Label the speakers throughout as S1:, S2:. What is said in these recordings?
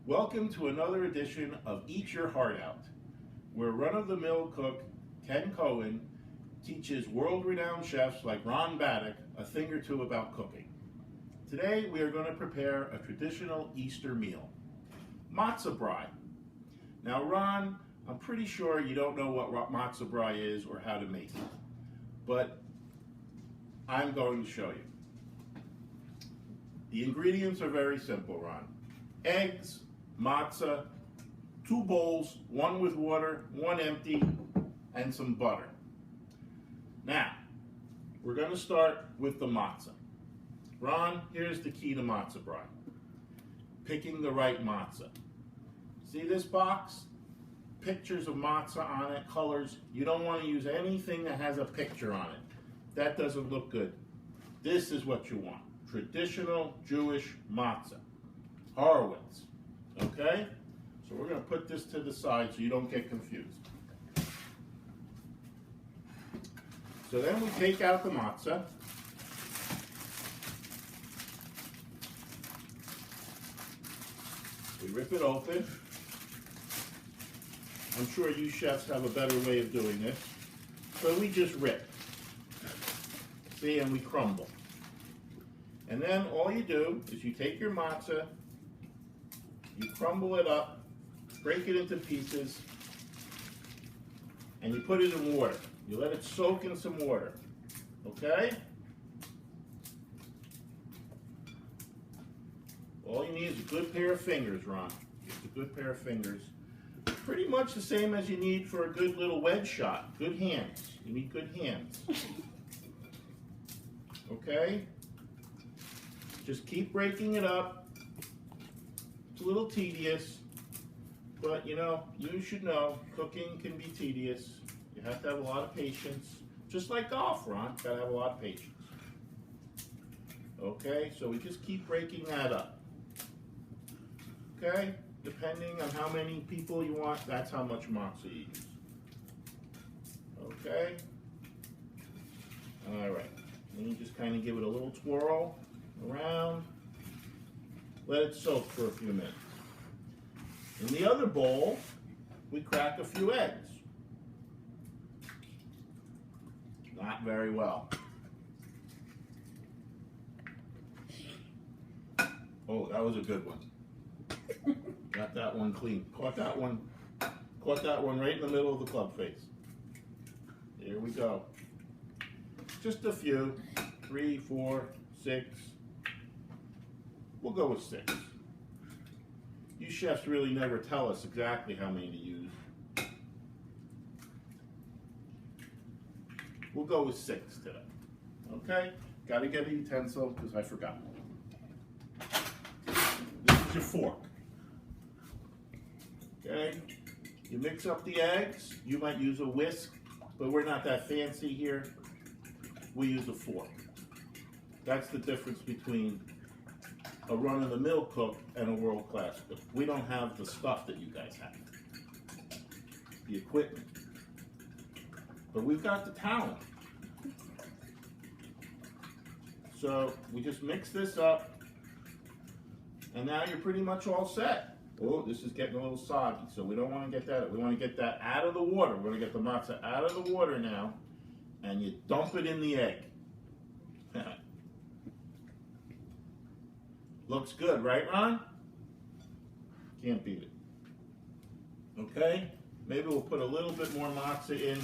S1: Welcome to another edition of Eat Your Heart Out, where run-of-the-mill cook Ken Cohen teaches world-renowned chefs like Ron Baddock a thing or two about cooking. Today we are going to prepare a traditional Easter meal, matzo brie. Now Ron, I'm pretty sure you don't know what matzo brie is or how to make it, but I'm going to show you. The ingredients are very simple, Ron. Eggs, matzah, 2 bowls, 1 with water, 1 empty, and some butter. Now, we're going to start with the matzah. Ron, here's the key to matzo brie. Picking the right matzah. See this box? Pictures of matzah on it, colors. You don't want to use anything that has a picture on it. That doesn't look good. This is what you want. Traditional Jewish matzah. Horowitz. Okay? So we're going to put this to the side so you don't get confused. So then we take out the matzah. We rip it open. I'm sure you chefs have a better way of doing this. So we just rip. See, and we crumble. And then all you do is you take your matzah, you crumble it up, break it into pieces, and you put it in water. You let it soak in some water, okay? All you need is a good pair of fingers, Ron. Just a good pair of fingers. Pretty much the same as you need for a good little wedge shot. Good hands. You need good hands. Okay? Just keep breaking it up. It's a little tedious, but you know, you should know, cooking can be tedious. You have to have a lot of patience. Just like golf, Ron, gotta have a lot of patience. Okay, so we just keep breaking that up. Okay, depending on how many people you want, that's how much matzah you use. Okay, all right. Then you just kind of give it a little twirl around. Let it soak for a few minutes. In the other bowl, we crack a few eggs. Not very well. Oh, that was a good one. Got that one clean. Caught that one right in the middle of the club face. There we go. Just a few. 3, 4, 6. We'll go with 6. You chefs really never tell us exactly how many to use. We'll go with 6 today. Okay? Got to get a utensil because I forgot. This is your fork. Okay? You mix up the eggs. You might use a whisk, but we're not that fancy here. We use a fork. That's the difference between a run-of-the-mill cook and a world-class cook. We don't have the stuff that you guys have, the equipment, but we've got the talent. So we just mix this up, and now you're pretty much all set. Oh, this is getting a little soggy, so we don't want to get that. We want to get that out of the water. We're going to get the matzah out of the water now, and you dump it in the egg. Looks good, right, Ron? Can't beat it. Okay? Maybe we'll put a little bit more matzah in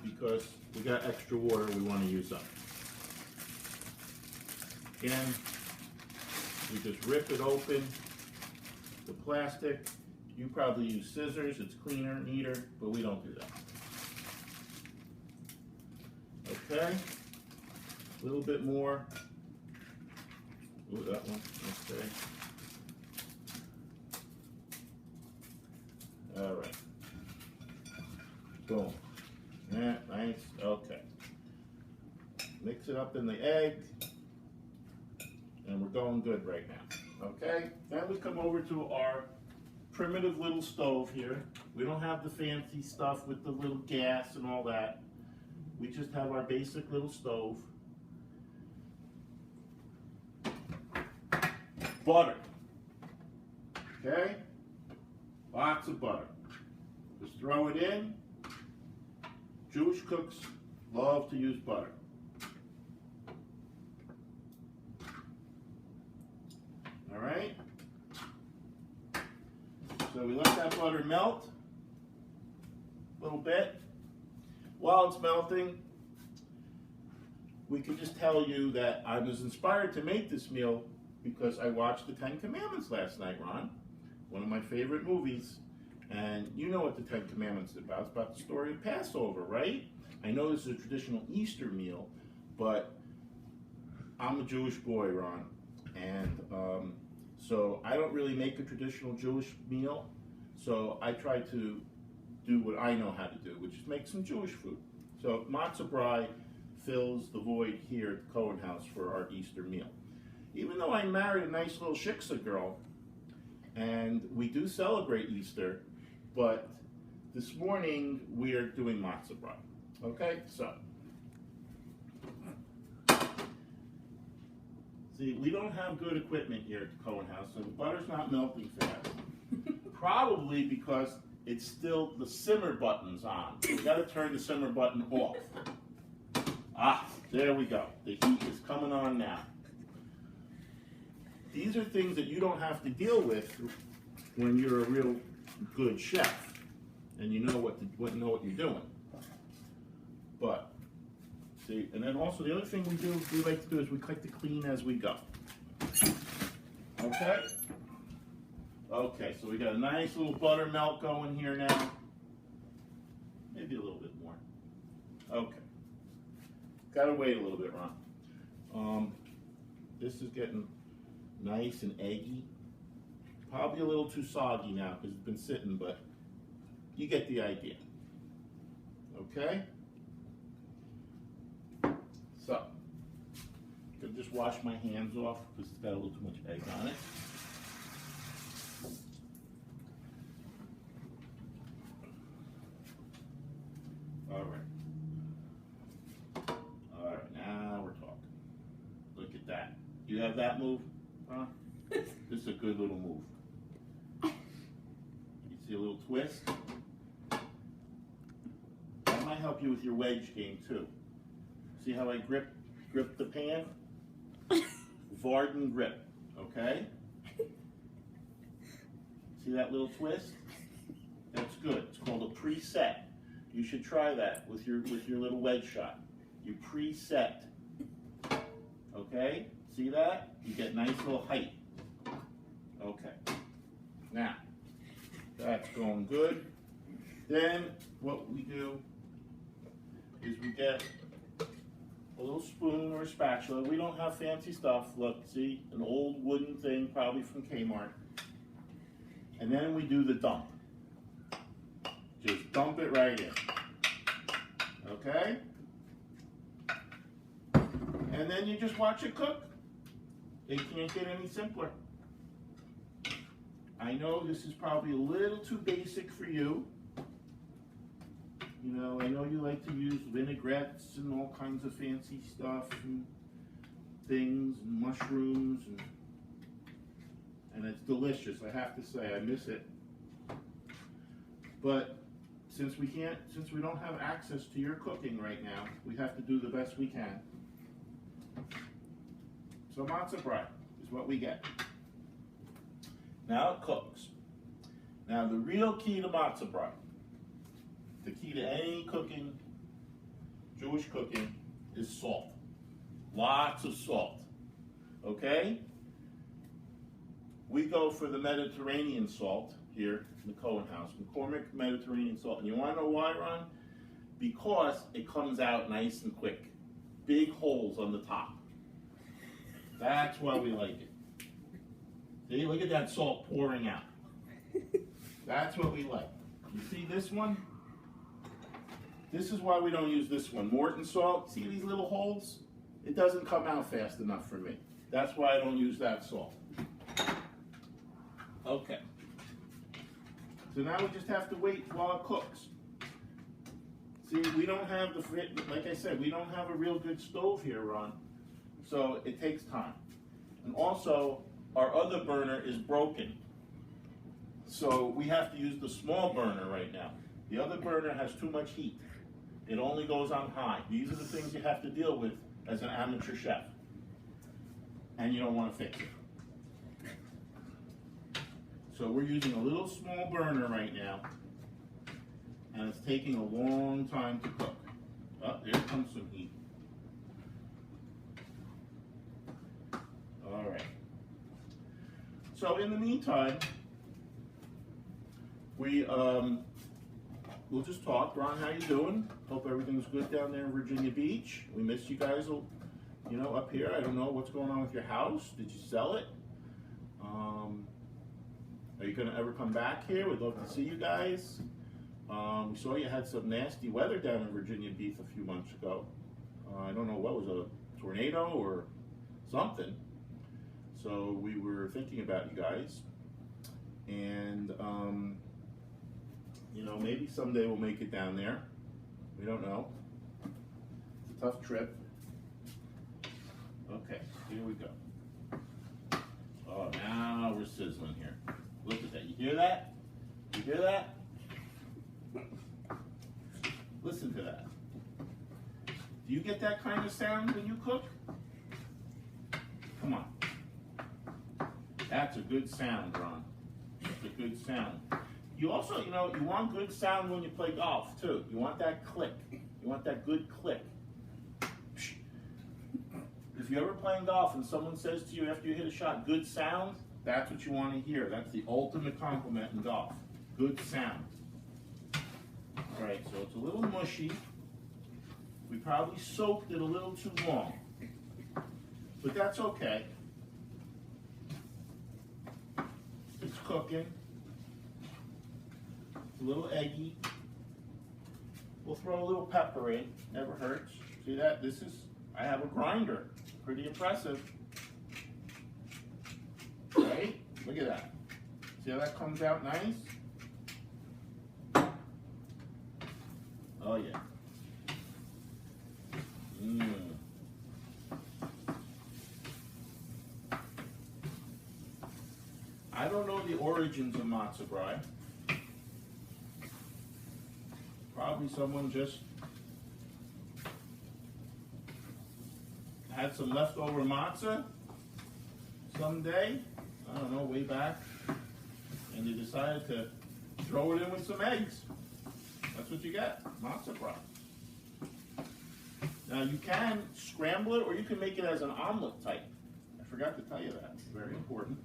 S1: because we got extra water we want to use up. Again, we just rip it open. The plastic, you probably use scissors. It's cleaner, neater, but we don't do that. Okay? A little bit more. Ooh, that one. Okay. All right. Boom. Yeah, nice. Okay. Mix it up in the egg. And we're going good right now. Okay? Then we come over to our primitive little stove here. We don't have the fancy stuff with the little gas and all that. We just have our basic little stove. Butter. Okay? Lots of butter. Just throw it in. Jewish cooks love to use butter. All right? So we let that butter melt a little bit. While it's melting, we can just tell you that I was inspired to make this meal because I watched the Ten Commandments last night, Ron. One of my favorite movies. And you know what the Ten Commandments is about. It's about the story of Passover, right? I know this is a traditional Easter meal, but I'm a Jewish boy, Ron. And so I don't really make a traditional Jewish meal. So I try to do what I know how to do, which is make some Jewish food. So matzah brai fills the void here at the Cohen house for our Easter meal. Even though I married a nice little shiksa girl, and we do celebrate Easter, but this morning we are doing matzah brai. Okay, so. See, we don't have good equipment here at the Cohen house, so the butter's not melting fast. Probably because it's still, the simmer button's on. So we gotta turn the simmer button off. Ah, there we go. The heat is coming on now. These are things that you don't have to deal with when you're a real good chef and you know what you're doing. But see, and then also the other thing we like to do is we like to clean as we go. Okay? Okay, so we got a nice little buttermelt going here now. Maybe a little bit more. Okay. Gotta wait a little bit, Ron. This is getting nice and eggy. Probably a little too soggy now because it's been sitting, but you get the idea. Okay? So, I'm gonna just wash my hands off because it's got a little too much egg on it. All right, now we're talking. Look at that. You have that move? Huh? This is a good little move. You see a little twist? That might help you with your wedge game too. See how I grip the pan? Varden grip, okay? See that little twist? That's good. It's called a preset. You should try that with your little wedge shot. You preset. Okay? See that? You get nice little height. Okay. Now, that's going good. Then what we do is we get a little spoon or a spatula. We don't have fancy stuff. Look, see? An old wooden thing, probably from Kmart. And then we do the dump. Just dump it right in. Okay? And then you just watch it cook. It can't get any simpler. I know this is probably a little too basic for you. You know, I know you like to use vinaigrettes and all kinds of fancy stuff and things and mushrooms and it's delicious, I have to say. I miss it. But since we don't have access to your cooking right now, we have to do the best we can. So matzah brai is what we get. Now it cooks. Now the real key to matzah brai, the key to any cooking, Jewish cooking, is salt. Lots of salt. Okay? We go for the Mediterranean salt here in the Cohen house, McCormick Mediterranean salt. And you want to know why, Ron? Because it comes out nice and quick. Big holes on the top. That's why we like it. See, look at that salt pouring out. That's what we like. You see this one? This is why we don't use this one. Morton salt, see these little holes? It doesn't come out fast enough for me. That's why I don't use that salt. Okay. So now we just have to wait while it cooks. See, we don't have like I said, we don't have a real good stove here, Ron. So it takes time. And also, our other burner is broken. So we have to use the small burner right now. The other burner has too much heat. It only goes on high. These are the things you have to deal with as an amateur chef. And you don't want to fix it. So we're using a little small burner right now, and it's taking a long time to cook. Oh, there comes some heat. All right. So in the meantime, we'll just talk. Ron, how you doing? Hope everything's good down there in Virginia Beach. We missed you guys, you know, up here. I don't know what's going on with your house. Did you sell it? Are you gonna ever come back here? We'd love to see you guys. We saw you had some nasty weather down in Virginia Beach a few months ago. I don't know what was a tornado or something. So we were thinking about you guys, and you know, maybe someday we'll make it down there. We don't know. It's a tough trip. Okay, here we go. Oh, now we're sizzling here. Look at that. You hear that? You hear that? Listen to that. Do you get that kind of sound when you cook? Come on. That's a good sound, Ron. That's a good sound. You also, you know, you want good sound when you play golf, too. You want that click. You want that good click. If you're ever playing golf and someone says to you after you hit a shot, good sound, that's what you want to hear. That's the ultimate compliment in golf. Good sound. All right, so it's a little mushy. We probably soaked it a little too long. But that's okay. It's cooking. It's a little eggy. We'll throw a little pepper in. Never hurts. See that? I have a grinder. Pretty impressive. Right? Look at that. See how that comes out nice? Oh yeah. I don't know the origins of matzo brie. Probably someone just had some leftover matzah someday, I don't know, way back, and they decided to throw it in with some eggs. That's what you get, matzo brie. Now you can scramble it or you can make it as an omelet type. I forgot to tell you that, it's very important.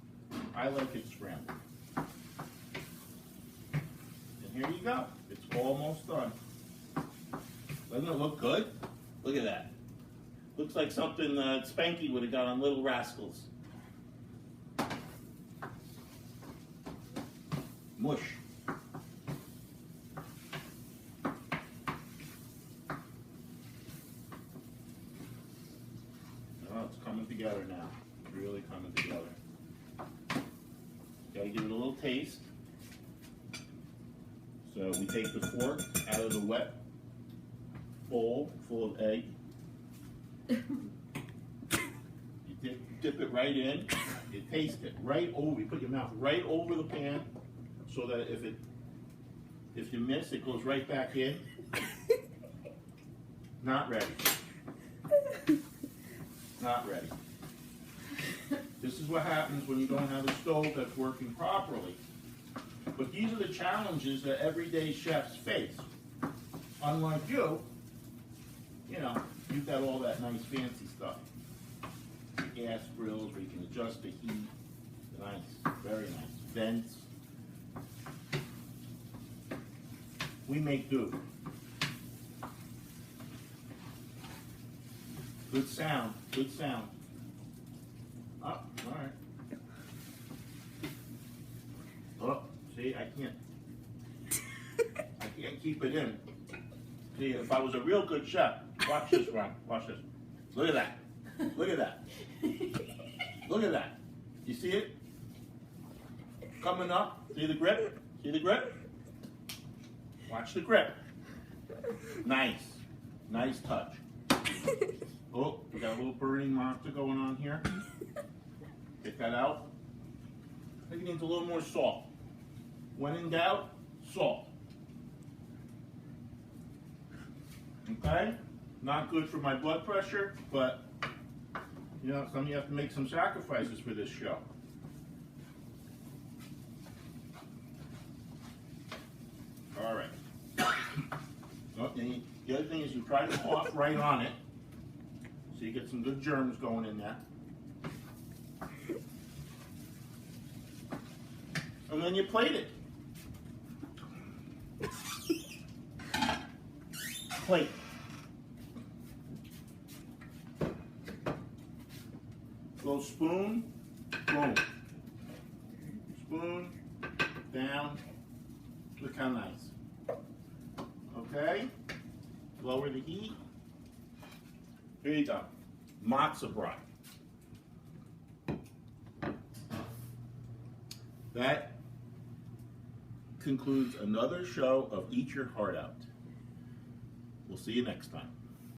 S1: I like it scrambled. And here you go, it's almost done. Doesn't it look good? Look at that. Looks like something Spanky would have got on Little Rascals. Mush. Oh, it's coming together now. It's really coming together. Gotta give it a little taste. So we take the fork out of the wet bowl full of egg. You dip it right in. You taste it right over. You put your mouth right over the pan, so that if you miss, it goes right back in. Not ready. Not ready. This is what happens when you don't have a stove that's working properly. But these are the challenges that everyday chefs face. Unlike you know, you've got all that nice fancy stuff. Gas grills where you can adjust the heat. Nice, very nice. Vents. We make do. Good sound, good sound. Oh, all right. Oh, see, I can't keep it in. See, if I was a real good chef, watch this, Ron, watch this. Look at that, look at that. Look at that. You see it? Coming up, see the grip? See the grip? Watch the grip. Nice, nice touch. Oh, we got a little burning monster going on here. Get that out. I think it needs a little more salt. When in doubt, salt. Okay? Not good for my blood pressure, but you know, some of you have to make some sacrifices for this show. All right. Oh, and the other thing is you try to off right on it, so you get some good germs going in there. And then you plate it. Plate. Go spoon, boom. Spoon, down. Look how nice. Okay? Lower the heat. Here you go. Matzo brei. That concludes another show of Eat Your Heart Out. We'll see you next time.